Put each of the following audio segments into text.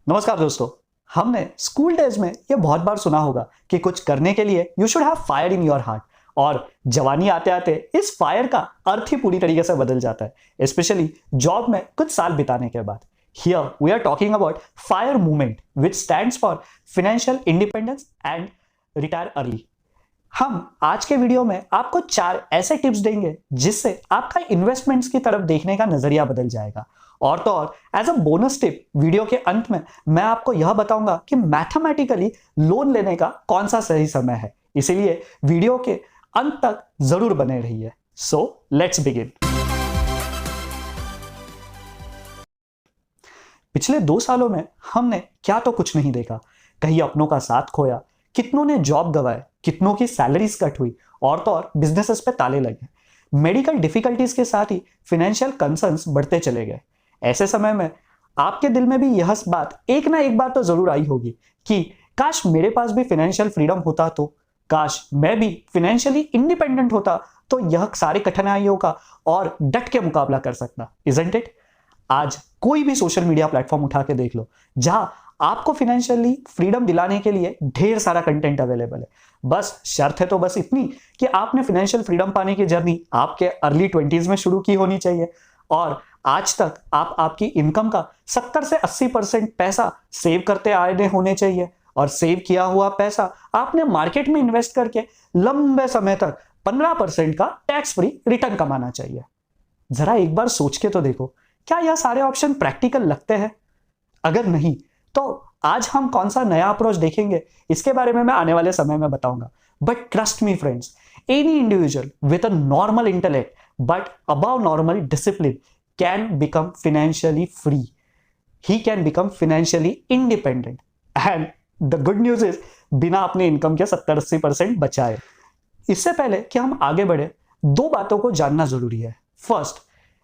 नमस्कार दोस्तों। हमने स्कूल डेज में ये बहुत बार सुना होगा कि कुछ करने के लिए you should have fire in your heart, और जवानी आते आते इस फायर का अर्थ ही पूरी तरीके से बदल जाता है, स्पेशली जॉब में कुछ साल बिताने के बाद। Here we are talking about FIRE movement which stands for financial independence and retire early. हम आज के वीडियो में आपको 4 ऐसे टिप्स देंगे जिससे आपका इन्वेस्टमेंट्स की तरफ देखने का नजरिया बदल जाएगा। और तो और as a bonus tip video के अंत में मैं आपको यह बताऊंगा कि मैथमेटिकली लोन लेने का कौन सा सही समय है, इसीलिए वीडियो के अंत तक जरूर बने रहिए। So let's begin. पिछले 2 सालों में हमने क्या तो कुछ नहीं देखा। कहीं अपनों का साथ खोया, कितनों ने जॉब गंवाए, कितनों की सैलरीज कट हुई, और तो और बिजनेसेस पे ताले लगे। मेडिकल डिफिकल्टीज के साथ ही फाइनेंशियल कंसर्न्स बढ़ते चले गए। ऐसे समय में आपके दिल में भी यह बात एक ना एक बार तो जरूर आई होगी कि काश मेरे पास भी फाइनेंशियल फ्रीडम होता, तो काश मैं भी फाइनेंशियली इंडिपेंडेंट होता, तो यह सारी कठिनाइयों का और डट के मुकाबला कर सकता। Isn't it? आज कोई भी सोशल मीडिया प्लेटफॉर्म उठा के देख लो, जहां आपको फाइनेंशियली फ्रीडम दिलाने के लिए ढेर सारा कंटेंट अवेलेबल है। बस शर्त है तो बस इतनी कि आपने फाइनेंशियल फ्रीडम पाने की जर्नी आपके अर्ली 20s में शुरू की होनी चाहिए, और आज तक आप आपकी इनकम का 70 से 80% पैसा सेव करते आए होने चाहिए, और सेव किया हुआ पैसा आपने मार्केट में इन्वेस्ट करके लंबे समय तक 15% का टैक्स फ्री रिटर्न कमाना चाहिए। जरा एक बार सोच के तो देखो, क्या यह सारे ऑप्शन प्रैक्टिकल लगते हैं? अगर नहीं तो आज हम कौन सा नया अप्रोच देखेंगे, इसके बारे में मैं आने वाले समय में बताऊंगा। But trust me friends, any individual with a normal intellect but above normal discipline can become financially free. He can become financially independent. And the good news is, बिना अपने इनकम के 70-80% बचाए। इससे पहले कि हम आगे बढ़े, 2 बातों को जानना जरूरी है। First,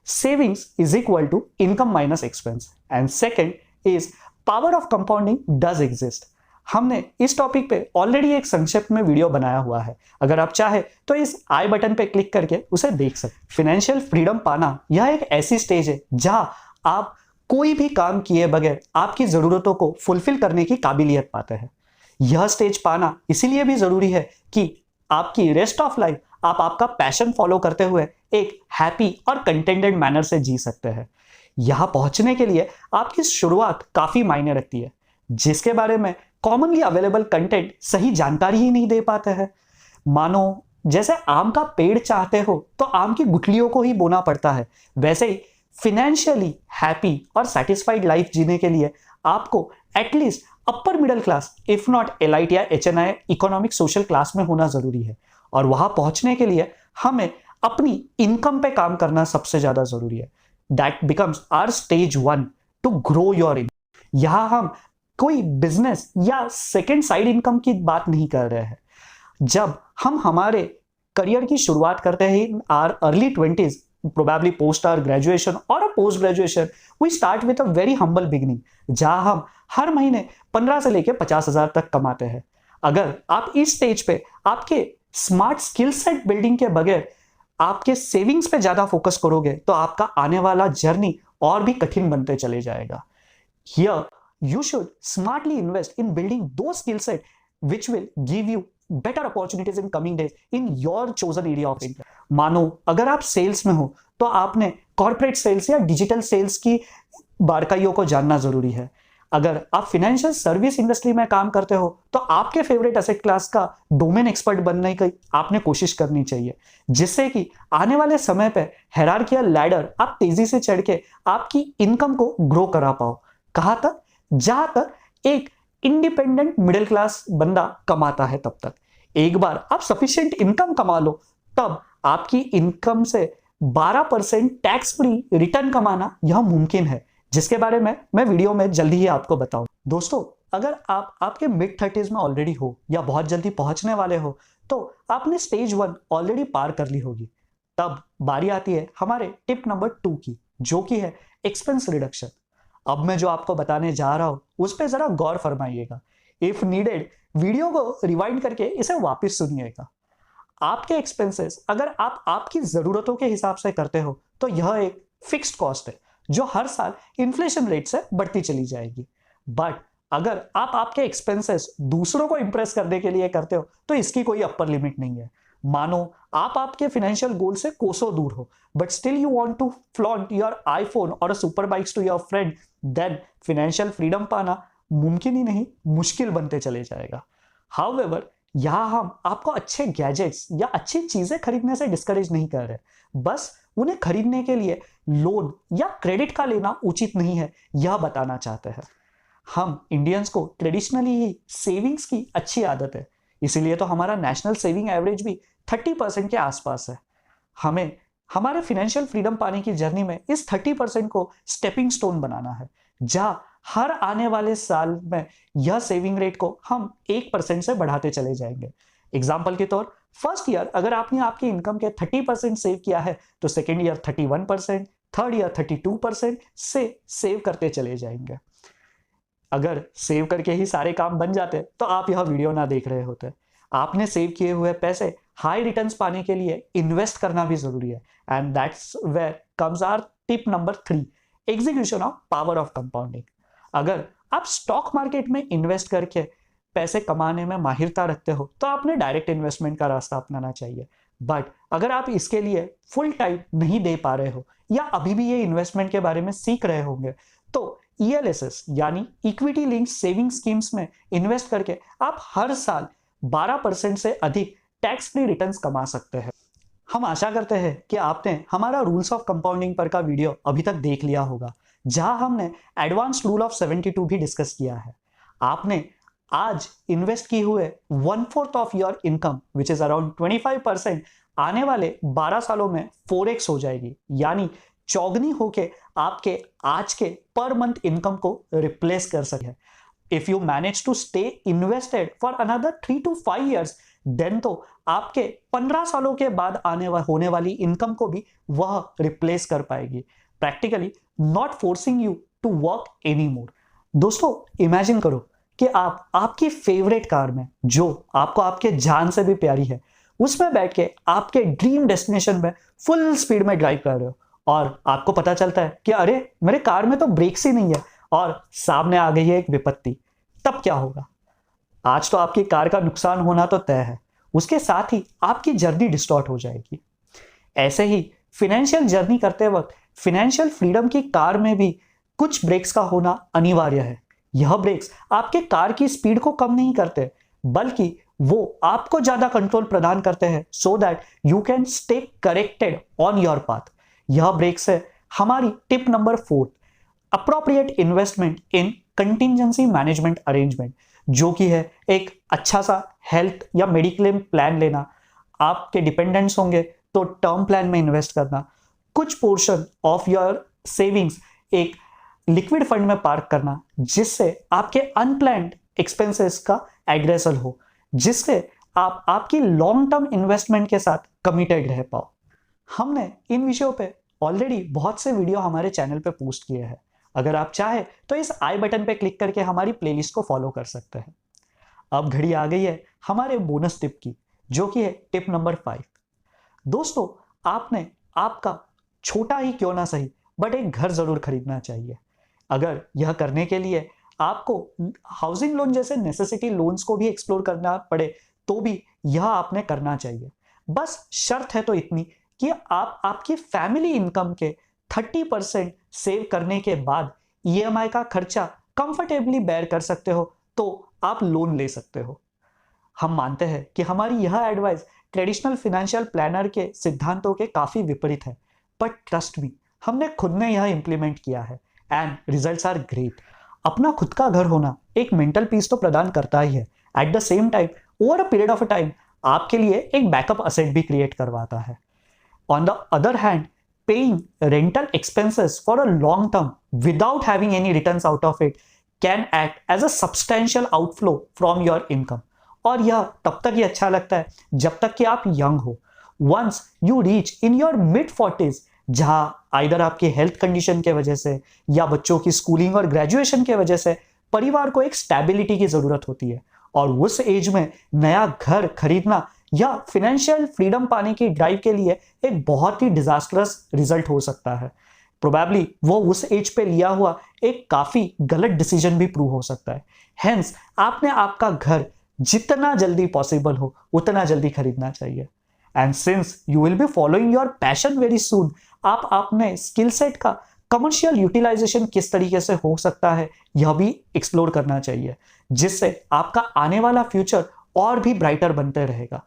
savings is equal to income minus expense, and second is power of compounding does exist. हमने इस टॉपिक पे ऑलरेडी एक संक्षिप्त में वीडियो बनाया हुआ है, अगर आप चाहे तो इस आई बटन पे क्लिक करके उसे देख सकते। फाइनेंशियल फ्रीडम पाना यह एक ऐसी स्टेज है जहां आप कोई भी काम किए बगैर आपकी जरूरतों को फुलफिल करने की काबिलियत पाते हैं। यह स्टेज पाना इसीलिए भी जरूरी है कि आपकी रेस्ट ऑफ लाइफ आप आपका पैशन फॉलो करते हुए एक हैप्पी और कंटेंटेड मैनर से जी सकते हैं। यहां पहुंचने के लिए आपकी शुरुआत काफी मायने रखती है, जिसके बारे में कॉमनली अवेलेबल कंटेंट सही जानकारी ही नहीं दे पाते हैं। मानो जैसे आम का पेड़ चाहते हो तो आम की गुठलियों को ही बोना पड़ता है, वैसे ही फाइनेंशियली हैप्पी और सेटिस्फाइड लाइफ जीने के लिए आपको at least upper middle class if not elite या HNI इकोनॉमिक सोशल क्लास में होना जरूरी है। और वहां पहुंचने के लिए हमें अपनी इनकम पे काम करना सबसे ज्यादा जरूरी है। That becomes our stage 1 to grow your income. यहां हम कोई बिजनेस या सेकेंड साइड इनकम की बात नहीं कर रहे हैं। जब हम हमारे करियर की शुरुआत करते हैं our early 20s, probably post our graduation और post graduation, we start with a very humble beginning, जहां हम हर महीने 15 से लेकर 50,000 तक कमाते हैं। अगर आप इस स्टेज पे आपके स्मार्ट स्किल सेट बिल्डिंग के बगैर आपके सेविंग्स पे ज्यादा फोकस करोगे, तो आपका आने वाला जर्नी और भी कठिन बनते चले जाएगा। Here you should smartly invest in building those skill set which will give you better opportunities in coming days in your chosen area of income. मानो अगर आप सेल्स में हो तो आपने कॉर्पोरेट सेल्स या डिजिटल सेल्स की बारीकियों को जानना जरूरी है। अगर आप फाइनेंशियल सर्विस इंडस्ट्री में काम करते हो तो आपके फेवरेट एसेट क्लास का डोमेन एक्सपर्ट बनने की आपने कोशिश करनी चाहिए, जिससे कि आने वाले समय पे हायरार्कियल लैडर आप तेजी से चढ़ के आपकी इनकम को ग्रो करा पाओ। कहां तक? जहां तक एक इंडिपेंडेंट मिडिल क्लास बंदा कमाता है तब तक। एक बार आप सफिशिएंट इनकम कमा लो, तब आपकी इनकम से 12% टैक्स फ्री रिटर्न कमाना यह मुमकिन है, जिसके बारे में मैं वीडियो में जल्दी ही आपको बताऊं। दोस्तों, अगर आप आपके मिड 30s में ऑलरेडी हो या बहुत जल्दी पहुंचने वाले हो, तो आपने स्टेज 1 ऑलरेडी पार कर ली होगी। तब बारी आती है हमारे टिप नंबर 2 की, जो कि है एक्सपेंस रिडक्शन। अब मैं जो आपको बताने जा रहा हूं उस पर जरा गौर फरमाइएगा। इफ नीडेड वीडियो को रिवाइंड करके इसे वापस सुनिएगा। आपके एक्सपेंसेस अगर आप आपकी जरूरतों के हिसाब से करते हो तो यह एक फिक्स्ड कॉस्ट है जो हर साल इन्फ्लेशन रेट से बढ़ती चली जाएगी। बट अगर आप आपके एक्सपेंसेस दूसरों को इंप्रेस करने के लिए करते हो तो इसकी कोई अपर लिमिट नहीं है। मानो आप आपके फाइनेंशियल गोल से कोसों दूर हो, but still you want to flaunt your iPhone और super bikes to your friend, then financial freedom पाना मुमकिन ही नहीं, मुश्किल बनते चले जाएगा। हाउएवर, यहां हम आपको अच्छे गैजेट्स या अच्छी चीजें खरीदने से डिस्करेज नहीं कर रहे, बस उन्हें खरीदने के लिए लोन या क्रेडिट का लेना उचित नहीं है यह बताना चाहते हैं। हम इंडियंस को ट्रेडिशनली ही सेविंग्स की अच्छी आदत है, इसीलिए तो हमारा नेशनल सेविंग एवरेज भी 30% के आसपास है। हमें हमारे फाइनेंशियल फ्रीडम पाने की जर्नी में इस 30% को स्टेपिंग स्टोन बनाना है, जहां हर आने वाले साल में यह सेविंग रेट को हम 1% से बढ़ाते चले जाएंगे। एग्जाम्पल के तौर, फर्स्ट ईयर अगर आपने आपकी इनकम के 30% सेव किया है तो सेकेंड ईयर 31%, थर्ड ईयर 32% से सेव करते चले जाएंगे। अगर सेव करके ही सारे काम बन जाते तो आप यह वीडियो ना देख रहे होते। आपने सेव किए हुए पैसे हाई रिटर्न्स पाने के लिए इन्वेस्ट करना भी जरूरी है, and that's where comes our tip number 3, execution of power of compounding. अगर आप स्टॉक मार्केट में इन्वेस्ट करके पैसे कमाने में माहिरता रखते हो तो आपने डायरेक्ट इन्वेस्टमेंट का रास्ता अपनाना चाहिए। बट अगर आप इसके लिए फुल टाइम नहीं दे पा रहे हो या अभी भी ये इन्वेस्टमेंट के बारे में सीख रहे होंगे तो ELSS यानी इक्विटी लिंक्ड सेविंग स्कीम्स में इन्वेस्ट करके आप हर साल 12% से अधिक टैक्स फ्री रिटर्न्स कमा सकते हैं। हम आशा करते हैं कि आपने हमारा रूल्स ऑफ कंपाउंडिंग पर का वीडियो अभी तक देख लिया होगा, जहां हमने एडवांस्ड रूल ऑफ 72 भी डिस्कस किया है। आपने आज इन्वेस्ट किए हुए 1/4 of your income which is around 25% आने वाले 12 सालों में 4x हो जाएगी, यानी चौगनी होके आपके आज के पर मंथ इनकम को रिप्लेस कर सके। If you manage to stay invested for another 3 to 5 years, then तो आपके 15 सालों के बाद होने वाली इनकम को भी वह रिप्लेस कर पाएगी, practically not forcing you to work any more. दोस्तों, इमेजिन करो कि आप आपकी फेवरेट कार में, जो आपको आपके जान से भी प्यारी है, उसमें बैठ के आपके ड्रीम डेस्टिनेशन में फुल स्पीड में ड्राइव कर रहे हो और आपको पता चलता है कि अरे मेरे कार में तो ब्रेक्स ही नहीं है और सामने आ गई है एक विपत्ति। तब क्या होगा? आज तो आपकी कार का नुकसान होना तो तय है, उसके साथ ही आपकी जर्नी डिस्टॉर्ट हो जाएगी। ऐसे ही फाइनेंशियल जर्नी करते वक्त फाइनेंशियल फ्रीडम की कार में भी कुछ ब्रेक्स का होना अनिवार्य है। यह ब्रेक्स आपके कार की स्पीड को कम नहीं करते, बल्कि वो आपको ज्यादा कंट्रोल प्रदान करते हैं so that you can stay corrected on your path. यह ब्रेक्स है हमारी टिप नंबर 4, अप्रोप्रिएट इन्वेस्टमेंट इन कंटिजेंसी मैनेजमेंट अरेंजमेंट, जो कि है एक अच्छा सा हेल्थ या मेडिक्लेम प्लान लेना। आपके डिपेंडेंट्स होंगे तो टर्म प्लान में इन्वेस्ट करना, कुछ पोर्शन ऑफ योर सेविंग्स एक लिक्विड फंड में पार्क करना, जिससे आपके अनप्लान्ड एक्सपेंसेस का एड्रेसल हो, जिससे आप आपकी लॉन्ग टर्म इन्वेस्टमेंट के साथ कमिटेड रह पाओ। हमने इन विषयों पे ऑलरेडी बहुत से वीडियो हमारे चैनल पे पोस्ट किए हैं। अगर आप चाहे तो इस आई बटन पे क्लिक करके हमारी प्लेलिस्ट को फॉलो कर सकते हैं। अब घड़ी आ गई है हमारे बोनस टिप की, जो कि है टिप नंबर 5। दोस्तों, आपने आपका छोटा ही क्यों ना सही बट एक घर जरूर खरीदना चाहिए। अगर यह करने के लिए आपको हाउसिंग लोन जैसे नेसेसिटी लोन्स को भी एक्सप्लोर करना पड़े तो भी यह आपने करना चाहिए। बस शर्त है तो इतनी कि आप आपकी फैमिली इनकम के 30% सेव करने के बाद EMI का खर्चा कंफर्टेबली बेयर कर सकते हो तो आप लोन ले सकते हो। हम मानते हैं कि हमारी यह एडवाइस ट्रेडिशनल फाइनेंशियल प्लानर के सिद्धांतों के काफी विपरीत है, बट ट्रस्ट मी, हमने खुद ने यह इंप्लीमेंट किया है एंड रिजल्ट्स आर ग्रेट। अपना खुद का घर होना एक मेंटल पीस तो प्रदान करता ही है, at the same time over a period of time आपके लिए एक बैकअप असेट भी क्रिएट करवाता है। On the other hand, paying rental expenses for a long term without having any returns out of it can act as a substantial outflow from your income, और यह तब तक ही अच्छा लगता है जब तक कि आप यंग हो। Once you reach in your mid 40s, जहां आइदर आपकी हेल्थ कंडीशन के वजह से या बच्चों की स्कूलिंग और ग्रेजुएशन के वजह से परिवार को एक स्टेबिलिटी की जरूरत होती है, और उस एज में नया घर खरीदना या फाइनेंशियल फ्रीडम पाने की ड्राइव के लिए एक बहुत ही डिजास्टरस रिजल्ट हो सकता है। प्रोबेबली वो उस एज पे लिया हुआ एक काफी गलत डिसीजन भी प्रूव हो सकता है। हेंस आपने आपका घर जितना जल्दी पॉसिबल हो उतना जल्दी खरीदना चाहिए। And since you will be following your passion very soon, आप अपने स्किल सेट का कमर्शियल यूटिलाइजेशन किस तरीके से हो सकता है यह भी एक्सप्लोर करना चाहिए, जिससे आपका आने वाला फ्यूचर और भी ब्राइटर बनते रहेगा।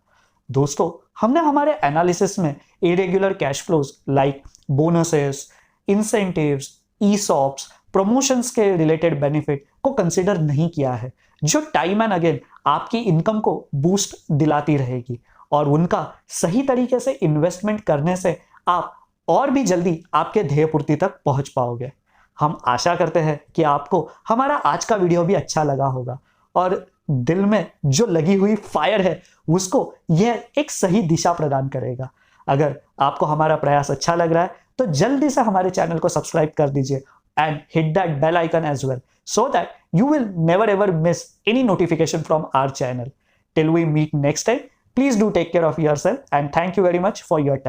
दोस्तों, हमने हमारे एनालिसिस में irregular cash flows like bonuses, incentives, ESOPs, promotions के रिलेटेड बेनिफिट को कंसिडर नहीं किया है, जो टाइम एंड अगेन आपकी इनकम को बूस्ट दिलाती रहेगी और उनका सही तरीके से इन्वेस्टमेंट करने से आप और भी जल्दी आपके ध्येय पूर्ति तक पहुंच पाओगे। हम आशा करते हैं कि आपको हमारा आज का वीडियो भी अच्छा लगा होगा और दिल में जो लगी हुई फायर है उसको यह एक सही दिशा प्रदान करेगा। अगर आपको हमारा प्रयास अच्छा लग रहा है तो जल्दी से हमारे चैनल को सब्सक्राइब कर दीजिए and hit that bell icon as well, so that you will never ever miss any notification from our channel. Till we meet next time, please do take care of yourself and thank you very much for your time.